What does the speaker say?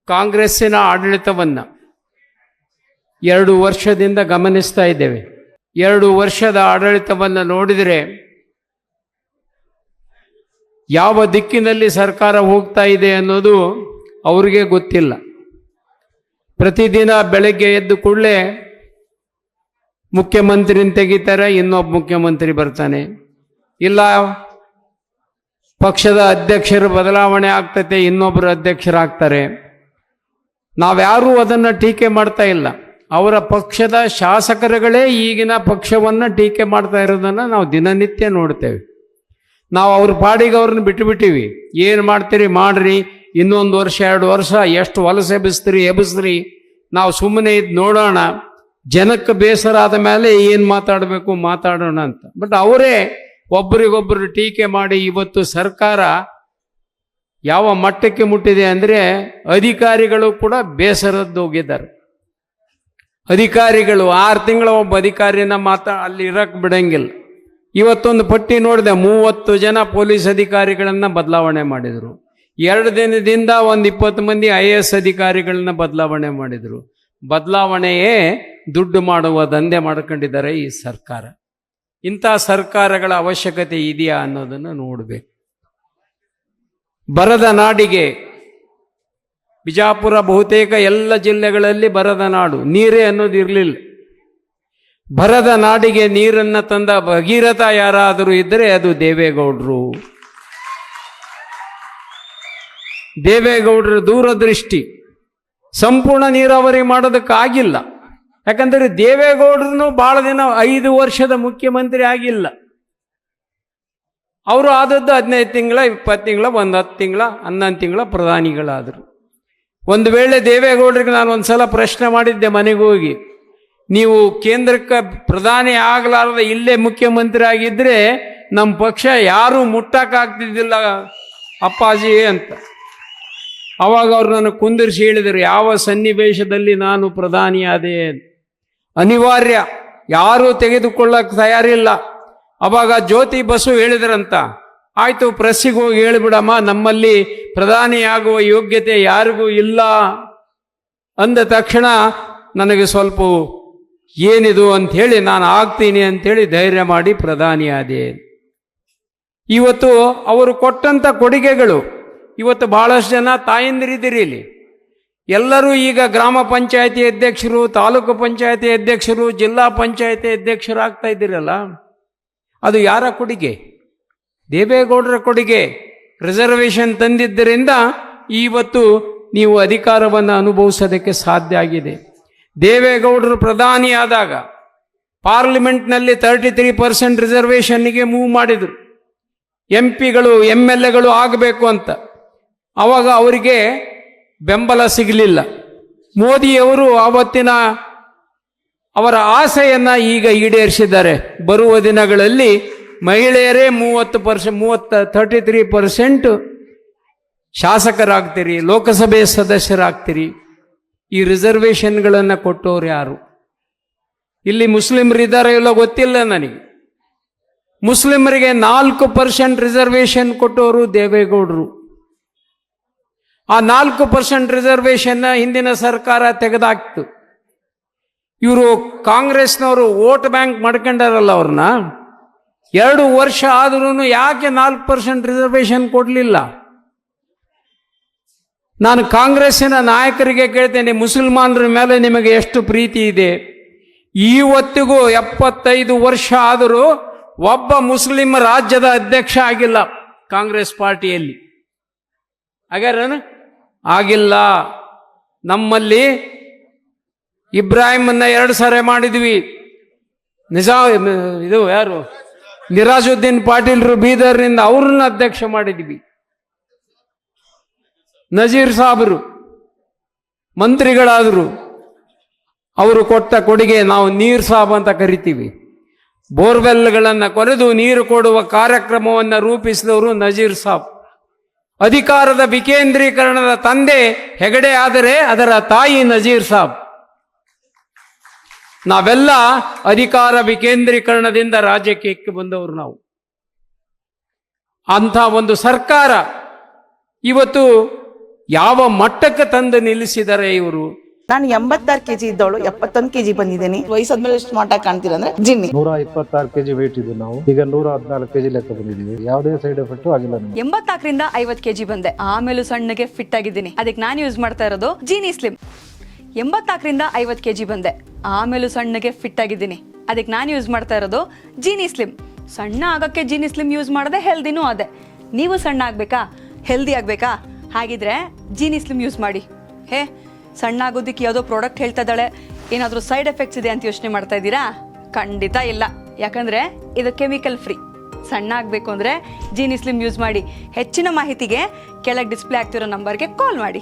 ಕಾಂಗ್ರೆಸ್ಸಿನ ಆಡಳಿತವನ್ನು 2 ವರ್ಷದಿಂದ ಗಮನಿಸ್ತಾ ಇದ್ದೇವೆ. 2 ವರ್ಷದ ಆಡಳಿತವನ್ನು ನೋಡಿದರೆ ಯಾವ ದಿಕ್ಕಿನಲ್ಲಿ ಸರ್ಕಾರ ಹೋಗ್ತಾ ಇದೆ ಅನ್ನೋದು ಅವ್ರಿಗೆ ಗೊತ್ತಿಲ್ಲ. ಪ್ರತಿದಿನ ಬೆಳಗ್ಗೆ ಎದ್ದು ಕೂಡಲೇ ಮುಖ್ಯಮಂತ್ರಿನ ತೆಗಿತಾರೆ, ಇನ್ನೊಬ್ಬ ಮುಖ್ಯಮಂತ್ರಿ ಬರ್ತಾನೆ, ಇಲ್ಲ ಪಕ್ಷದ ಅಧ್ಯಕ್ಷರು ಬದಲಾವಣೆ ಆಗ್ತತೆ, ಇನ್ನೊಬ್ಬರು ಅಧ್ಯಕ್ಷರಾಗ್ತಾರೆ. ನಾವ್ಯಾರೂ ಅದನ್ನು ಟೀಕೆ ಮಾಡ್ತಾ ಇಲ್ಲ. ಅವರ ಪಕ್ಷದ ಶಾಸಕರುಗಳೇ ಈಗಿನ ಪಕ್ಷವನ್ನು ಟೀಕೆ ಮಾಡ್ತಾ ಇರೋದನ್ನು ನಾವು ದಿನನಿತ್ಯ ನೋಡ್ತೇವೆ. ನಾವು ಅವ್ರ ಪಾಡಿಗೆ ಅವ್ರನ್ನ ಬಿಟ್ಟುಬಿಟ್ಟಿವಿ. ಏನು ಮಾಡ್ತೀರಿ ಮಾಡ್ರಿ, ಇನ್ನೊಂದು ವರ್ಷ 2 ವರ್ಷ ಎಷ್ಟು ಹೊಲಸು ಎಬ್ಬಿಸ್ರಿ, ನಾವು ಸುಮ್ಮನೆ ಇದ್ದು ನೋಡೋಣ, ಜನಕ್ಕೆ ಬೇಸರ ಆದ ಮೇಲೆ ಏನು ಮಾತಾಡಬೇಕು ಮಾತಾಡೋಣ ಅಂತ. ಬಟ್ ಅವರೇ ಒಬ್ಬರಿಗೊಬ್ಬರು ಟೀಕೆ ಮಾಡಿ ಇವತ್ತು ಸರ್ಕಾರ ಯಾವ ಮಟ್ಟಕ್ಕೆ ಮುಟ್ಟಿದೆ ಅಂದರೆ ಅಧಿಕಾರಿಗಳು ಕೂಡ ಬೇಸರದ್ದೋಗಿದ್ದಾರೆ. ಅಧಿಕಾರಿಗಳು 6 ತಿಂಗಳ ಒಬ್ಬ ಅಧಿಕಾರಿನ ಅಲ್ಲಿ ಇರಕ್ಕೆ ಬಿಡಂಗಿಲ್ಲ. ಇವತ್ತೊಂದು ಪಟ್ಟಿ ನೋಡಿದೆ, 30 ಜನ ಪೊಲೀಸ್ ಅಧಿಕಾರಿಗಳನ್ನು ಬದಲಾವಣೆ ಮಾಡಿದರು. 2 ದಿನದಿಂದ ಒಂದು 20 ಮಂದಿ IAS ಅಧಿಕಾರಿಗಳನ್ನ ಬದಲಾವಣೆ ಮಾಡಿದರು. ಬದಲಾವಣೆಯೇ ದುಡ್ಡು ಮಾಡುವ ದಂಧೆ ಮಾಡ್ಕೊಂಡಿದ್ದಾರೆ ಈ ಸರ್ಕಾರ. ಇಂಥ ಸರ್ಕಾರಗಳ ಅವಶ್ಯಕತೆ ಇದೆಯಾ ಅನ್ನೋದನ್ನು ನೋಡಬೇಕು. ಬರದ ನಾಡಿಗೆ ಬಿಜಾಪುರ ಬಹುತೇಕ ಎಲ್ಲ ಜಿಲ್ಲೆಗಳಲ್ಲಿ ಬರದ ನಾಡು, ನೀರೇ ಅನ್ನೋದು ಇರಲಿಲ್ಲ. ಬರದ ನಾಡಿಗೆ ನೀರನ್ನು ತಂದ ಭಗೀರಥ ಯಾರಾದರೂ ಇದ್ದರೆ ಅದು ದೇವೇಗೌಡರು. ದೇವೇಗೌಡರ ದೂರದೃಷ್ಟಿ. ಸಂಪೂರ್ಣ ನೀರಾವರಿ ಮಾಡೋದಕ್ಕಾಗಿಲ್ಲ. ಯಾಕಂದರೆ ದೇವೇಗೌಡರು ಭಾಳ ದಿನ 5 ವರ್ಷದ ಮುಖ್ಯಮಂತ್ರಿ ಆಗಿಲ್ಲ. ಅವರು ಆದದ್ದು 15 ತಿಂಗಳ 20 ತಿಂಗಳ 10 ತಿಂಗಳ 11 ತಿಂಗಳ ಪ್ರಧಾನಿಗಳಾದರು. ಒಂದು ವೇಳೆ ದೇವೇಗೌಡರಿಗೆ ನಾನು ಒಂದು ಸಲ ಪ್ರಶ್ನೆ ಮಾಡಿದ್ದೆ ಮನೆಗೆ ಹೋಗಿ, ನೀವು ಕೇಂದ್ರಕ್ಕೆ ಪ್ರಧಾನಿ ಆಗಲಾರದ ಇಲ್ಲೇ ಮುಖ್ಯಮಂತ್ರಿ ಆಗಿದ್ದರೆ ನಮ್ಮ ಪಕ್ಷ ಯಾರೂ ಮುಟ್ಟಕ್ಕಾಗ್ತಿದ್ದಿಲ್ಲ ಅಪ್ಪಾಜಿ ಅಂತ. ಆವಾಗ ಅವರು ನನಗೆ ಕುಂದಿರಿಸಿ ಹೇಳಿದರು, ಯಾವ ಸನ್ನಿವೇಶದಲ್ಲಿ ನಾನು ಪ್ರಧಾನಿಯಾದೆ, ಅನಿವಾರ್ಯ, ಯಾರೂ ತೆಗೆದುಕೊಳ್ಳಕ್ಕೆ ತಯಾರಿಲ್ಲ. ಅವಾಗ ಜ್ಯೋತಿ ಬಸು ಹೇಳಿದ್ರಂತ, ಆಯಿತು ಪ್ರೆಸ್ಸಿಗೆ ಹೋಗಿ ಹೇಳಿಬಿಡಮ್ಮ, ನಮ್ಮಲ್ಲಿ ಪ್ರಧಾನಿಯಾಗುವ ಯೋಗ್ಯತೆ ಯಾರಿಗೂ ಇಲ್ಲ ಅಂದ ತಕ್ಷಣ ನನಗೆ ಸ್ವಲ್ಪ ಏನಿದು ಅಂಥೇಳಿ ನಾನು ಆಗ್ತೀನಿ ಅಂಥೇಳಿ ಧೈರ್ಯ ಮಾಡಿ ಪ್ರಧಾನಿಯಾದೆ. ಇವತ್ತು ಅವರು ಕೊಟ್ಟಂಥ ಕೊಡುಗೆಗಳು, ಇವತ್ತು ಭಾಳಷ್ಟು ಜನ ತಾಯಂದಿರಿದ್ದೀರಿ ಇಲ್ಲಿ, ಎಲ್ಲರೂ ಈಗ ಗ್ರಾಮ ಪಂಚಾಯತಿ ಅಧ್ಯಕ್ಷರು, ತಾಲೂಕು ಪಂಚಾಯತಿ ಅಧ್ಯಕ್ಷರು, ಜಿಲ್ಲಾ ಪಂಚಾಯತಿ ಅಧ್ಯಕ್ಷರು ಆಗ್ತಾ ಇದ್ದೀರಲ್ಲ, ಅದು ಯಾರ ಕೊಡುಗೆ? ದೇವೇಗೌಡರ ಕೊಡುಗೆ. ರಿಸರ್ವೇಷನ್ ತಂದಿದ್ದರಿಂದ ಇವತ್ತು ನೀವು ಅಧಿಕಾರವನ್ನು ಅನುಭವಿಸೋದಕ್ಕೆ ಸಾಧ್ಯ ಆಗಿದೆ. ದೇವೇಗೌಡರು ಪ್ರಧಾನಿ ಆದಾಗ ಪಾರ್ಲಿಮೆಂಟ್ನಲ್ಲಿ 33% ರಿಸರ್ವೇಷನ್ನಿಗೆ ಮೂವ್ ಮಾಡಿದರು. MP ಗಳು MLAಗಳು ಆಗಬೇಕು ಅಂತ. ಆವಾಗ ಅವರಿಗೆ ಬೆಂಬಲ ಸಿಗಲಿಲ್ಲ. ಮೋದಿಯವರು ಆವತ್ತಿನ ಅವರ ಆಸೆಯನ್ನು ಈಗ ಈಡೇರಿಸಿದ್ದಾರೆ. ಬರುವ ದಿನಗಳಲ್ಲಿ ಮಹಿಳೆಯರೇ 33% ಶಾಸಕರಾಗ್ತೀರಿ, ಲೋಕಸಭೆ ಸದಸ್ಯರಾಗ್ತೀರಿ. ಈ ರಿಸರ್ವೇಷನ್ಗಳನ್ನು ಕೊಟ್ಟವ್ರು ಯಾರು? ಇಲ್ಲಿ ಮುಸ್ಲಿಮರಿದ್ದಾರೆ ಇಲ್ಲೋ ಗೊತ್ತಿಲ್ಲ ನನಗೆ. ಮುಸ್ಲಿಮರಿಗೆ 4% ರಿಸರ್ವೇಷನ್ ಕೊಟ್ಟವರು ದೇವೇಗೌಡರು. ಆ 4% ರಿಸರ್ವೇಷನ್ನ ಹಿಂದಿನ ಸರ್ಕಾರ ತೆಗೆದಾಕ್ತು. ಇವರು ಕಾಂಗ್ರೆಸ್ನವರು ವೋಟ್ ಬ್ಯಾಂಕ್ ಮಾಡ್ಕೊಂಡಾರಲ್ಲ ಅವ್ರನ್ನ. 2 ವರ್ಷ ಆದ್ರೂ ಯಾಕೆ 4% ರಿಸರ್ವೇಷನ್ ಕೊಡಲಿಲ್ಲ? ನಾನು ಕಾಂಗ್ರೆಸ್ಸಿನ ನಾಯಕರಿಗೆ ಕೇಳ್ತೇನೆ, ಮುಸಲ್ಮಾನರ ಮೇಲೆ ನಿಮಗೆ ಎಷ್ಟು ಪ್ರೀತಿ ಇದೆ? ಇವತ್ತಿಗೂ 75 ವರ್ಷ ಆದರೂ ಒಬ್ಬ ಮುಸ್ಲಿಂ ರಾಜ್ಯದ ಅಧ್ಯಕ್ಷ ಆಗಿಲ್ಲ ಕಾಂಗ್ರೆಸ್ ಪಾರ್ಟಿಯಲ್ಲಿ. ಹಾಗಾರೇನು ಆಗಿಲ್ಲ. ನಮ್ಮಲ್ಲಿ ಇಬ್ರಾಹಿಮನ್ನ 2 ಸಾರಿ ಮಾಡಿದ್ವಿ. ಇದು ಯಾರು, ನಿರಾಜುದ್ದೀನ್ ಪಾಟೀಲ್ರು ಬೀದರ್ನಿಂದ, ಅವ್ರನ್ನ ಅಧ್ಯಕ್ಷ ಮಾಡಿದ್ವಿ. ನಜೀರ್ ಸಾಬ್ರು ಮಂತ್ರಿಗಳಾದರು. ಅವರು ಕೊಟ್ಟ ಕೊಡುಗೆ ನಾವು ನೀರ್ ಸಾಬ್ ಅಂತ ಕರಿತೀವಿ. ಬೋರ್ವೆಲ್ಗಳನ್ನು ಕೊರೆದು ನೀರು ಕೊಡುವ ಕಾರ್ಯಕ್ರಮವನ್ನು ರೂಪಿಸಿದವರು ನಜೀರ್ ಸಾಬ್. ಅಧಿಕಾರದ ವಿಕೇಂದ್ರೀಕರಣದ ತಂದೆ ಹೆಗಡೆ ಆದರೆ ಅದರ ತಾಯಿ ನಜೀರ್ ಸಾಬ್. ನಾವೆಲ್ಲ ಅಧಿಕಾರ ವಿಕೇಂದ್ರೀಕರಣದಿಂದ ರಾಜ್ಯಕ್ಕೆ ಬಂದವರು ನಾವು. ಅಂಥ ಒಂದು ಸರ್ಕಾರ ಇವತ್ತು ಯಾವ ಮಟ್ಟಕ್ಕೆ ತಂದು ನಿಲ್ಲಿಸಿದ್ದಾರೆ ಇವರು. ನಾನು 86 kg ಇದ್ದವಳು 71 kg ಬಂದಿದ್ದೀನಿ. ವಯಸ್ಸಾದ್ಮೇಲೆ ಸ್ಮಾರ್ಟ್ ಆಗಿ ಕಾಣ್ತೀರಾ ಅಂದ್ರೆ ಜಿನ್ನಿ. 126 kg ವೇಟ್ ಇದ್ದು ನಾವು ಈಗ 114 kg ಲೆಕ್ಕ ಬಂದಿದ್ದೀವಿ. ಯಾವುದೇ ಸೈಡ್ ಎಫೆಕ್ಟ್ ಆಗಿಲ್ಲ ನಮಗೆ. 84ರಿಂದ 50 kg ಬಂದೆ, ಆಮೇಲೂ ಸಣ್ಣಗೆ ಫಿಟ್ ಆಗಿದ್ದೀನಿ. ಅದಕ್ಕೆ ನಾನು ಯೂಸ್ ಮಾಡ್ತಾ ಇರೋದು ಜೀನಿ ಸ್ಲಿಮ್. 84ರಿಂದ 50 kg ಬಂದೆ, ಆಮೇಲೂ ಸಣ್ಣಗೆ ಫಿಟ್ ಆಗಿದ್ದೀನಿ. ಅದಕ್ಕೆ ನಾನು ಯೂಸ್ ಮಾಡ್ತಾ ಇರೋದು ಜೀನಿ ಸ್ಲಿಮ್. ಸಣ್ಣ ಆಗಕ್ಕೆ ಜೀನಿ ಸ್ಲಿಮ್ ಯೂಸ್ ಮಾಡದೆ ಹೆಲ್ದಿನೂ ಅದೇ. ನೀವು ಸಣ್ಣ ಆಗ್ಬೇಕಾ, ಹೆಲ್ದಿ ಆಗ್ಬೇಕಾ? ಹಾಗಿದ್ರೆ ಜೀನಿ ಸ್ಲಿಮ್ ಯೂಸ್ ಮಾಡಿ. ಸಣ್ಣ ಆಗೋದಕ್ಕೆ ಯಾವುದೋ ಪ್ರಾಡಕ್ಟ್ ಹೇಳ್ತಾ ಇದ್ದಾಳೆ, ಏನಾದರೂ ಸೈಡ್ ಎಫೆಕ್ಟ್ಸ್ ಇದೆ ಅಂತ ಯೋಚನೆ ಮಾಡ್ತಾ ಇದ್ದೀರಾ? ಖಂಡಿತ ಇಲ್ಲ, ಯಾಕಂದ್ರೆ ಇದು ಕೆಮಿಕಲ್ ಫ್ರೀ. ಸಣ್ಣ ಆಗಬೇಕು ಅಂದರೆ ಜೀನಿ ಸ್ಲಿಮ್ ಯೂಸ್ ಮಾಡಿ. ಹೆಚ್ಚಿನ ಮಾಹಿತಿಗೆ ಕೆಳಗೆ ಡಿಸ್ಪ್ಲೇ ಆಗ್ತಿರೋ ನಂಬರ್ಗೆ ಕಾಲ್ ಮಾಡಿ.